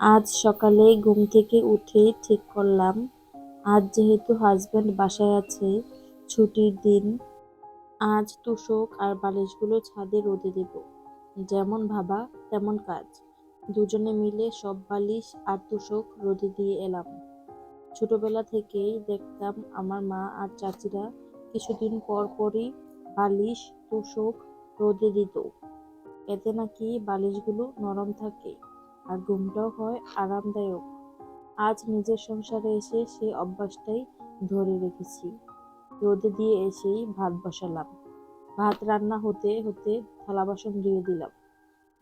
আজ সকালে ঘুম থেকে উঠে ঠিক করলাম, আজ যেহেতু হাজবেন্ড বাসায় আছে, ছুটির দিন, আজ তোশক আর বালিশগুলো ছাদে রোদে দেব। যেমন ভাবা তেমন কাজ। দুজনে মিলে সব বালিশ আর তোশক রোদে দিয়ে এলাম। ছোটবেলা থেকেই দেখতাম আমার মা আর চাচিরা কিছুদিন পর পরই বালিশ তোশক রোদে দিত। এতে নাকি বালিশগুলো নরম থাকে আর ঘুমটাও হয় আরামদায়ক। আজ নিজের সংসারে এসে সেই অভ্যাসটাই ধরে রেখেছি। রোদে দিয়ে এসেই ভাত বসালাম। ভাত রান্না হতে হতে থালা বাসন ধুয়ে দিলাম।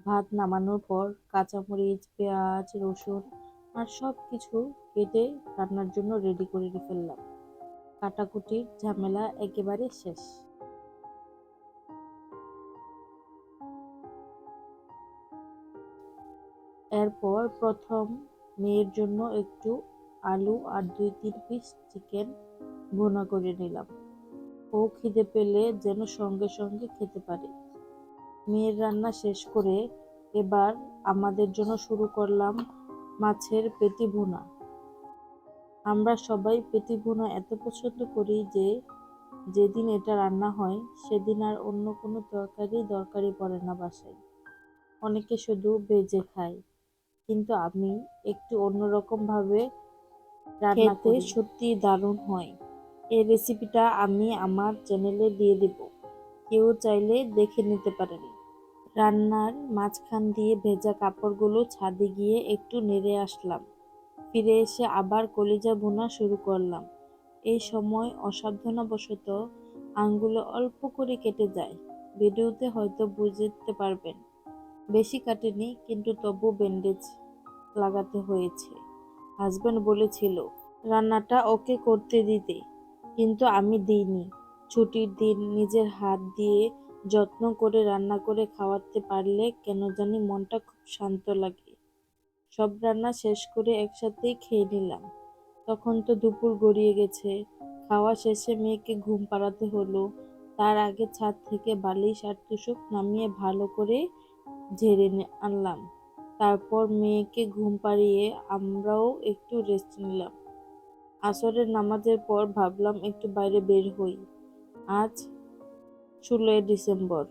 ভাত নামানোর পর কাঁচামরিচ, পেঁয়াজ, রসুন আর সব কিছু কেটে রান্নার জন্য রেডি করে ফেললাম। কাটাকুটির ঝামেলা একেবারে শেষ। এরপর প্রথম মেয়ের জন্য একটু আলু আর ২-৩ পিস চিকেন ভুনা করে নিলাম। ও খিদে পেলে যেন সঙ্গে সঙ্গে খেতে পারে। মেয়ের রান্না শেষ করে এবার আমাদের জন্য শুরু করলাম মাছের পেটি ভুনা। আমরা সবাই পেটি ভুনা এত পছন্দ করি যে যেদিন এটা রান্না হয় সেদিন আর অন্য কোনো তরকারি দরকারই পড়ে না বাসায়। অনেকে শুধু ভেজে খায়, কিন্তু আমি একটু অন্যরকম ভাবে রান্না খেতে করি। সত্যিই দারুণ হয়। এই রেসিপিটা আমি আমার চ্যানেলে দিয়ে দেব, কেউ চাইলে দেখে নিতে পারেন। রান্নার মাঝখান দিয়ে ভেজা কাপড়গুলো ছাদে গিয়ে একটু নেড়ে আসলাম। ফিরে এসে আবার কলিজা ভুনা শুরু করলাম। এই সময় অসাবধানতাবশত আঙ্গুলে অল্প করে কেটে যায়। ভিডিওতে হয়তো বুঝতে পারবেন, বেশি কাটেনি, কিন্তু তবু ব্যান্ডেজ লাগাতে হয়েছে। হাজবেন্ড বলেছিল রান্নাটা ওকে করতে দিতে, কিন্তু আমি দিইনি। ছুটির দিন নিজের হাত দিয়ে যত্ন করে রান্না করে খাওয়াতে পারলে কেন জানি মনটা খুব শান্ত লাগে। সব রান্না শেষ করে একসাথেই খেয়ে নিলাম। তখন তো দুপুর গড়িয়ে গেছে। খাওয়া শেষে মেয়েকে ঘুম পাড়াতে হলো। তার আগে ছাদ থেকে বালিশ আর তোশক নামিয়ে ভালো করে ঝেড়ে আনলাম। তারপর মেয়েকে ঘুম পাড়িয়ে আমরাও একটু রেস্ট নিলাম। আসরের নামাজের পর ভাবলাম একটু বাইরে বের হই। আজ ১৬ ডিসেম্বর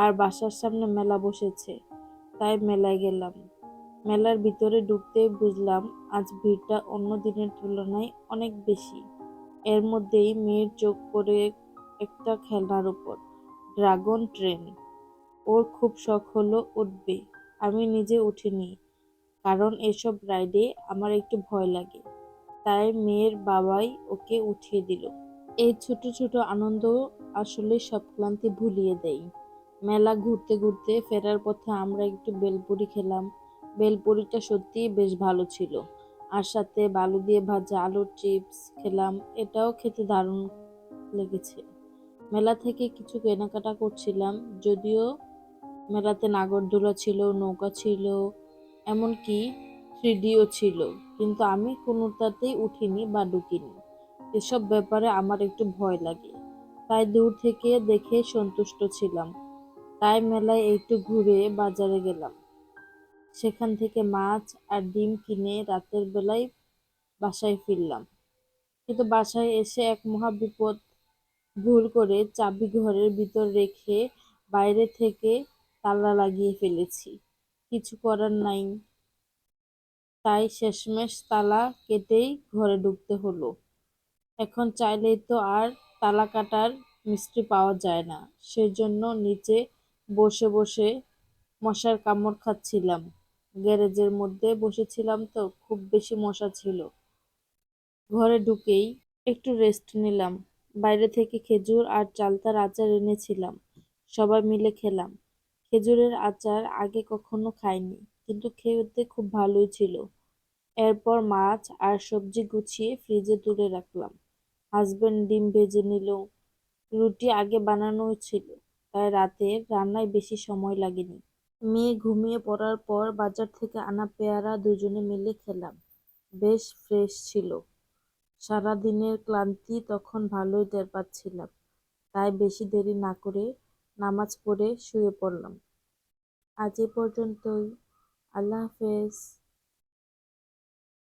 আর বাসার সামনে মেলা বসেছে, তাই মেলায় গেলাম। মেলার ভিতরে ঢুকতেই বুঝলাম আজ ভিড়টা অন্য দিনের তুলনায় অনেক বেশি। এর মধ্যেই মেয়ের চোখ পড়ে একটা খেলনার উপর, ড্রাগন ট্রেন। ওর খুব শখ হলো উঠবে। আমি নিজে উঠিনি, কারণ এসব রাইডে আমার একটু ভয় লাগে। তাই মেয়ের বাবাই ওকে উঠিয়ে দিল। এই ছোট ছোট আনন্দ আসলে সব ক্লান্তি ভুলিয়ে দেয়। মেলা ঘুরতে ঘুরতে ফেরার পথে আমরা একটু বেলপুরি খেলাম। বেলপুরিটা সত্যিই বেশ ভালো ছিল। আর সাথে বালু দিয়ে ভাজা আলুর চিপস খেলাম, এটাও খেতে দারুণ লেগেছে। মেলা থেকে কিছু কেনাকাটা করছিলাম, যদিও মেলাতে নাগরদোলা ছিল, নৌকা ছিল, এমনকি 3Dও ছিল, কিন্তু আমি কোনোটাতেই উঠিনি বা ঢুকিনি। এসব ব্যাপারে আমার একটু ভয় লাগে, তাই দূর থেকে দেখে সন্তুষ্ট ছিলাম। তাই মেলায় একটু ঘুরে বাজারে গেলাম। সেখান থেকে মাছ আর ডিম কিনে রাতের বেলায় বাসায় ফিরলাম। কিন্তু বাসায় এসে এক মহা বিপদ। ভুল করে চাবি ঘরের ভিতর রেখে বাইরে থেকে তালা লাগিয়ে ফেলেছি। কিছু করার নাই, তাই শেষমেশ তালা কেটেই ঘরে ঢুকতে হলো। এখন চাইলেই তো আর তালা কাটার মিস্ত্রি পাওয়া যায় না, সেজন্য নিচে বসে বসে মশার কামড় খাচ্ছিলাম। গ্যারেজের মধ্যে বসেছিলাম তো খুব বেশি মশা ছিল। ঘরে ঢুকেই একটু রেস্ট নিলাম। বাইরে থেকে খেজুর আর চালতার আচার এনেছিলাম, সবাই মিলে খেলাম। খেজুরের আচার আগে কখনো খাইনি, কিন্তু খেতে খুব ভালোই ছিল। এরপর মাছ আর সবজি গুছিয়ে ফ্রিজে তুলে রাখলাম। হাজবেন্ড ডিম ভেজে নিল। রুটি আগে বানানো ছিল, তাই রাতের রান্নায় বেশি সময় লাগেনি। মেয়ে ঘুমিয়ে পড়ার পর বাজার থেকে আনা পেয়ারা দুজনে মিলে খেলাম। বেশ ফ্রেশ ছিল। সারা দিনের ক্লান্তি তখন ভালোই টের পাচ্ছিলাম। তাই বেশি দেরি না করে নামাজ পড়ে শুয়ে পড়লাম। আজ এ পর্যন্তই। আল্লাহ হাফেজ।